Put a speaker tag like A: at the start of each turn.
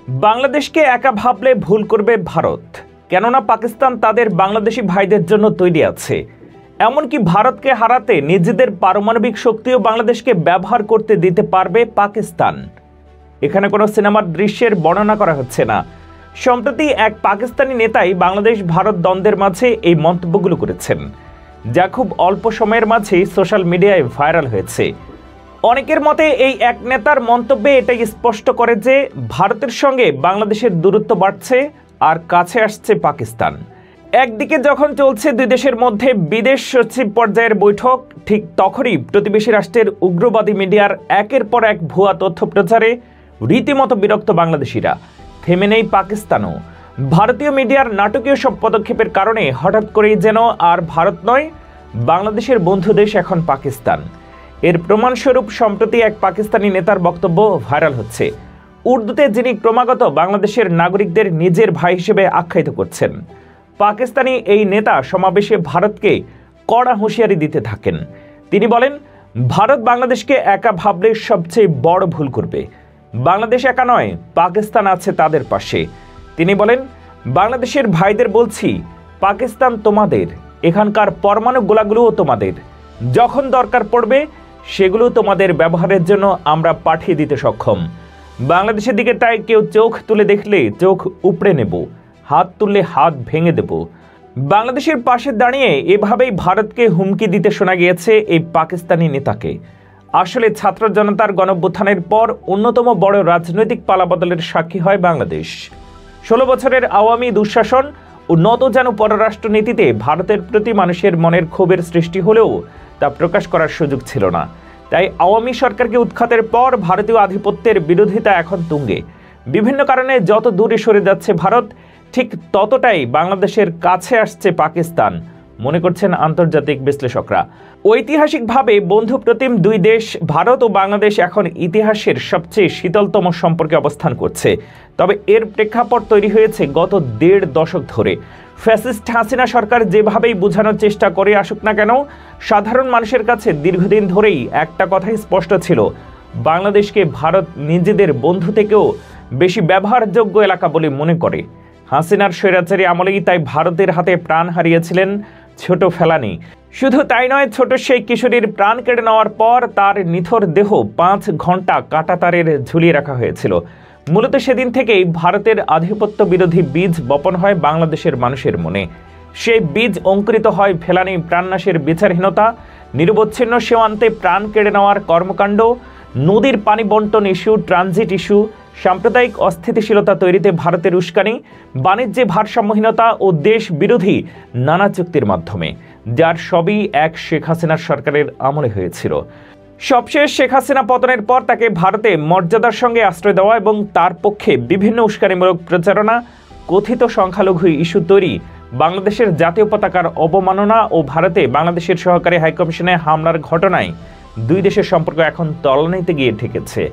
A: বাংলাদেশকে একা ভাবলে ভুল করবে ভারত, কেননা পাকিস্তান তাদের বাংলাদেশি ভাইদের জন্য তৈরি আছে। এমনকি ভারতকে হারাতে নিজেদের পারমাণবিক শক্তিও বাংলাদেশকে ব্যবহার করতে দিতে পারবে পাকিস্তান। এখানে কোনো সিনেমার দৃশ্যের বর্ণনা করা হচ্ছে না। সম্প্রতি এক পাকিস্তানি নেতাই বাংলাদেশ ভারত দ্বন্দ্বের মাঝে এই মন্তব্যগুলো করেছেন, যা খুব অল্প সময়ের মাঝেই সোশ্যাল মিডিয়ায় ভাইরাল হয়েছে। অনেকের মতে এই এক নেতার মন্তব্যে এটাই স্পষ্ট করে যে ভারতের সঙ্গে বাংলাদেশের দূরত্ব বাড়ছে আর কাছে আসছে পাকিস্তান। একদিকে যখন চলছে দুই দেশের মধ্যে বিদেশ সচিব পর্যায়ের বৈঠক, ঠিক তখনই প্রতিবেশী রাষ্ট্রের উগ্রবাদী মিডিয়ার একের পর এক ভুয়া তথ্য প্রচারে রীতিমতো বিরক্ত বাংলাদেশিরা। থেমে নেই পাকিস্তানও। ভারতীয় মিডিয়ার নাটকীয় সব পদক্ষেপের কারণে হঠাৎ করেই যেন আর ভারত নয়, বাংলাদেশের বন্ধু দেশ এখন পাকিস্তান। এর প্রমাণস্বরূপ সম্প্রতি এক পাকিস্তানি নেতার বক্তব্য ভাইরাল হচ্ছে। উর্দুতে যিনি ক্রমাগত বাংলাদেশের নাগরিকদের নিজের ভাই হিসেবে আখ্যায়িত করছেন। পাকিস্তানি এই নেতা সমাবেশে ভারতকে কড়া হুঁশিয়ারি দিতে থাকেন। তিনি বলেন, ভারত বাংলাদেশকে একা ভাবলে সবচেয়ে বড় ভুল করবে। বাংলাদেশ একা নয়, পাকিস্তান আছে তাদের পাশে। তিনি বলেন, বাংলাদেশের ভাইদের বলছি, পাকিস্তান তোমাদের, এখানকার পরমাণু গোলাগুলোও তোমাদের। যখন দরকার পড়বে সেগুলো তোমাদের ব্যবহারের জন্য আমরা পাঠিয়ে দিতে সক্ষম। বাংলাদেশের দিকে তাই কেউ চোখ তুলে দেখলে চোখ উপড়ে নেব, হাত তুললে হাত ভেঙে দেব। বাংলাদেশের পাশে দাঁড়িয়ে এভাবেই ভারতকে হুমকি দিতে শোনা গিয়েছে এই পাকিস্তানি নেতাকে। আসলে ছাত্র জনতার গণঅভ্যুত্থানের পর অন্যতম বড় রাজনৈতিক পালাবদলের সাক্ষী হয় বাংলাদেশ। 16 বছরের আওয়ামী দুঃশাসন ও নতজানু পররাষ্ট্র নীতিতে ভারতের প্রতি মানুষের মনের ক্ষোভের সৃষ্টি হলেও তা প্রকাশ করার সুযোগ ছিল না। তাই আওয়ামী সরকারকে উৎখাতের পর ভারতীয় আধিপত্যের বিরোধিতা এখন তুঙ্গে। বিভিন্ন কারণে যত দূরে সরে যাচ্ছে ভারত, ঠিক ততটাই বাংলাদেশের কাছে আসছে পাকিস্তান, মনে করছেন আন্তর্জাতিক বিশ্লেষকরা। ঐতিহাসিকভাবে বন্ধুপ্রতিম দুই দেশ ভারত ও বাংলাদেশ এখন ইতিহাসের সবচেয়ে শীতলতম সম্পর্কে অবস্থান করছে। তবে এর প্রেক্ষাপট তৈরি হয়েছে গত 1.5 দশক ধরে। ফ্যাসিস্ট হাসিনা সরকার যেভাবেই বোঝানোর চেষ্টা করে আসুক না কেন, সাধারণ মানুষের কাছে দীর্ঘদিন ধরেই একটা কথাই স্পষ্ট ছিল, বাংলাদেশকে ভারত নিজেদের বন্ধু থেকেও বেশি ব্যবহারযোগ্য এলাকা বলে মনে করে। হাসিনার স্বৈরাচারী আমলেই তাই ভারতের হাতে প্রাণ হারিয়েছিলেন ছোট ফেলানি। শুধু তাই নয়, ছোট সেই কিশোরীর প্রাণ কেড়ে নেওয়ার পর তার নিথর দেহ 5 ঘন্টা কাঁটাতারের ঝুলিয়ে রাখা হয়েছিল। মূলত সেদিন থেকেই ভারতের আধিপত্য বিরোধী বীজ বপন হয় বাংলাদেশের মানুষের মনে। সেই বীজ অঙ্কুরিত হয় ফেলানি প্রাণনাশের বিচারহীনতা, নিরবচ্ছিন্ন সীমান্তে প্রাণ কেড়ে নেওয়ার কর্মকাণ্ড, নদীর পানি বন্টন ইস্যু, ট্রানজিট ইস্যু, সাম্প্রদায়িক অস্থিতিশীলতা তৈরিতে ভারতের উস্কানি, বাণিজ্যে ভারসাম্যহীনতা ও দেশ বিরোধী নানা চুক্তির মাধ্যমে, যার সবই এক শেখ হাসিনার সরকারের আমলে হয়েছিল। সবশেষ শেখ হাসিনা পতনের পর তাকে ভারতে মর্যাদার সঙ্গে আশ্রয় দেওয়া এবং তার পক্ষে বিভিন্ন উস্কানিমূলক প্রচারণা, কথিত সংখ্যালঘু ইস্যু তৈরি, বাংলাদেশের জাতীয় পতাকার অবমাননা ও ভারতে বাংলাদেশের সহকারী হাইকমিশনে হামলার ঘটনায় দুই দেশের সম্পর্ক এখন তলানিতে গিয়ে ঠেকেছে।